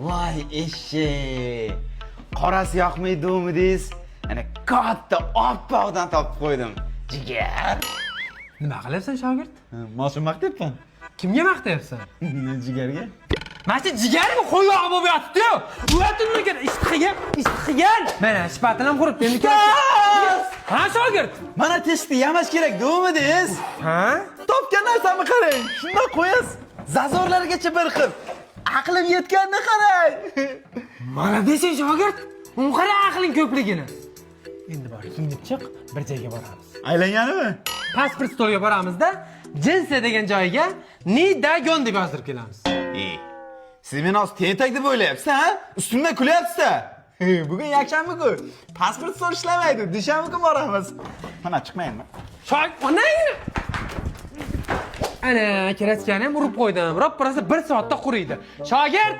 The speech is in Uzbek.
Voy eşek. Qorasi yoqmaydimi deysiz? Ana katta oppoqdan topib qo'ydim. Jigar. Nima qilyapsan shogird? Moshim maqtayapman. Kimga maqtayapsan? Jigarga. Mana shu jigarmi qo'yog'i bo'lib yotibdi-yu. Uyatimni ker, ishtiqiga. Mana shpatil ham qurib endi Ha shogird. Mana testni yamash kerak, deysiz? Ha? Topgan narsamni qarang. Shunday qo'yasiz. Zazorlargacha bir xil. Aqlim yetganini qarang. Mana desang shogird, uni qara aqling ko'pligini. Endi bor, kiyinib chiq, bir joyga boramiz. Aylanganimi? Pasport stolga boramizda, Jinse degan joyga Nidagon deb yozdirib kelamiz. Siz meni hozir tentak deb o'ylayapsiz, ha? Ustimdan kulyapsiz-da. Bugun yakshanba-ku. Pasport stol ishlamaydi. Dushanba kuni boramiz. Mana chiqmaymi? Ana, kraskani ham urib qo'ydim. Ro'pparasi 1 soatda quriydi. Shogird!